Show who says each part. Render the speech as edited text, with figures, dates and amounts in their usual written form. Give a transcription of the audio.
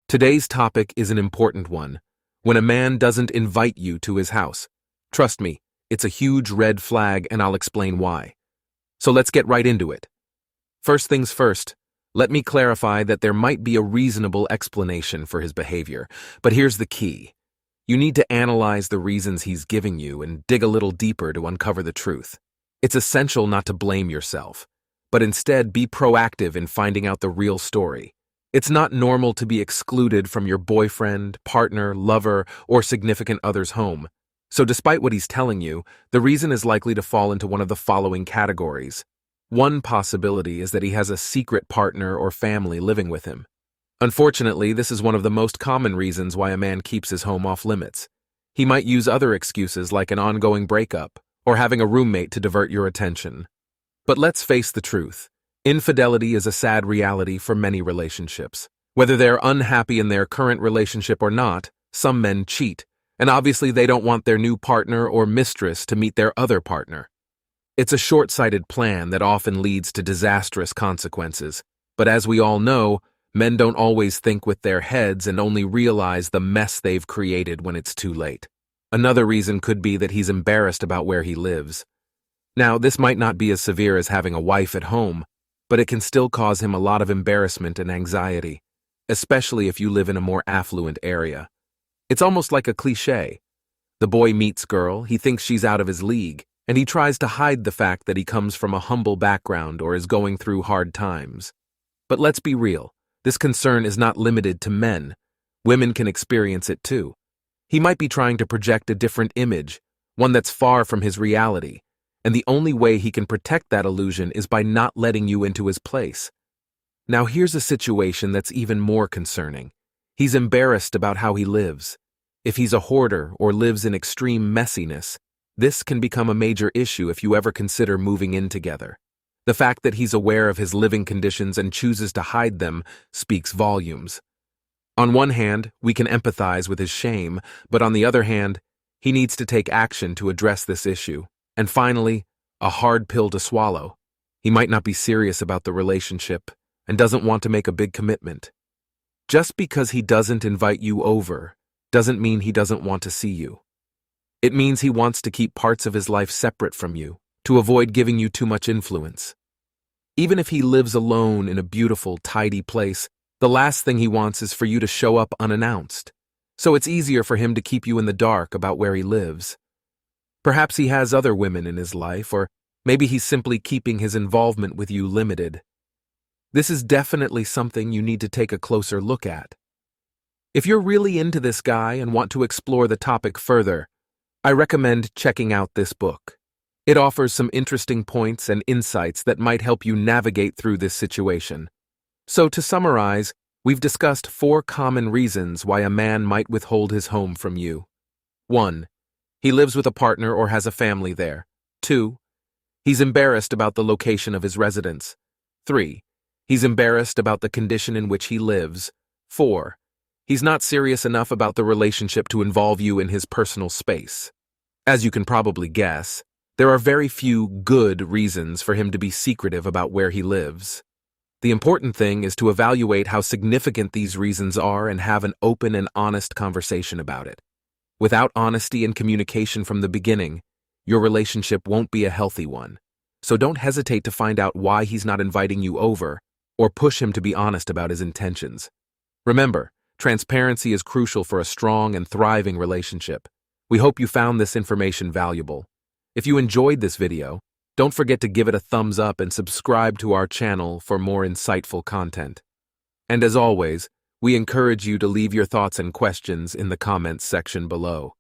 Speaker 1: Today's topic is an important one. When a man doesn't invite you to his house. Trust me, it's a huge red flag and I'll explain why. So let's get right into it. First things first, let me clarify that there might be a reasonable explanation for his behavior, but here's the key. You need to analyze the reasons he's giving you and dig a little deeper to uncover the truth. It's essential not to blame yourself, but instead be proactive in finding out the real story. It's not normal to be excluded from your boyfriend, partner, lover, or significant other's home. So despite what he's telling you, the reason is likely to fall into one of the following categories. One possibility is that he has a secret partner or family living with him. Unfortunately, this is one of the most common reasons why a man keeps his home off limits. He might use other excuses like an ongoing breakup or having a roommate to divert your attention. But let's face the truth. Infidelity is a sad reality for many relationships. Whether they're unhappy in their current relationship or not, some men cheat, and obviously they don't want their new partner or mistress to meet their other partner. It's a short-sighted plan that often leads to disastrous consequences, but as we all know, men don't always think with their heads and only realize the mess they've created when it's too late. Another reason could be that he's embarrassed about where he lives. Now, this might not be as severe as having a wife at home, but it can still cause him a lot of embarrassment and anxiety, especially if you live in a more affluent area. It's almost like a cliché. The boy meets girl, he thinks she's out of his league, and he tries to hide the fact that he comes from a humble background or is going through hard times. But let's be real, this concern is not limited to men. Women can experience it too. He might be trying to project a different image, one that's far from his reality, and the only way he can protect that illusion is by not letting you into his place. Now here's a situation that's even more concerning. He's embarrassed about how he lives. If he's a hoarder or lives in extreme messiness, this can become a major issue if you ever consider moving in together. The fact that he's aware of his living conditions and chooses to hide them speaks volumes. On one hand, we can empathize with his shame, but on the other hand, he needs to take action to address this issue. And finally, a hard pill to swallow. He might not be serious about the relationship and doesn't want to make a big commitment. Just because he doesn't invite you over doesn't mean he doesn't want to see you. It means he wants to keep parts of his life separate from you to avoid giving you too much influence. Even if he lives alone in a beautiful, tidy place, the last thing he wants is for you to show up unannounced. So it's easier for him to keep you in the dark about where he lives. Perhaps he has other women in his life, or maybe he's simply keeping his involvement with you limited. This is definitely something you need to take a closer look at. If you're really into this guy and want to explore the topic further, I recommend checking out this book. It offers some interesting points and insights that might help you navigate through this situation. So to summarize, we've discussed 4 common reasons why a man might withhold his home from you. 1. He lives with a partner or has a family there. 2. He's embarrassed about the location of his residence. 3. He's embarrassed about the condition in which he lives. 4. He's not serious enough about the relationship to involve you in his personal space. As you can probably guess, there are very few good reasons for him to be secretive about where he lives. The important thing is to evaluate how significant these reasons are and have an open and honest conversation about it. Without honesty and communication from the beginning, your relationship won't be a healthy one. So don't hesitate to find out why he's not inviting you over, or push him to be honest about his intentions. Remember, transparency is crucial for a strong and thriving relationship. We hope you found this information valuable. If you enjoyed this video, don't forget to give it a thumbs up and subscribe to our channel for more insightful content. And as always, we encourage you to leave your thoughts and questions in the comments section below.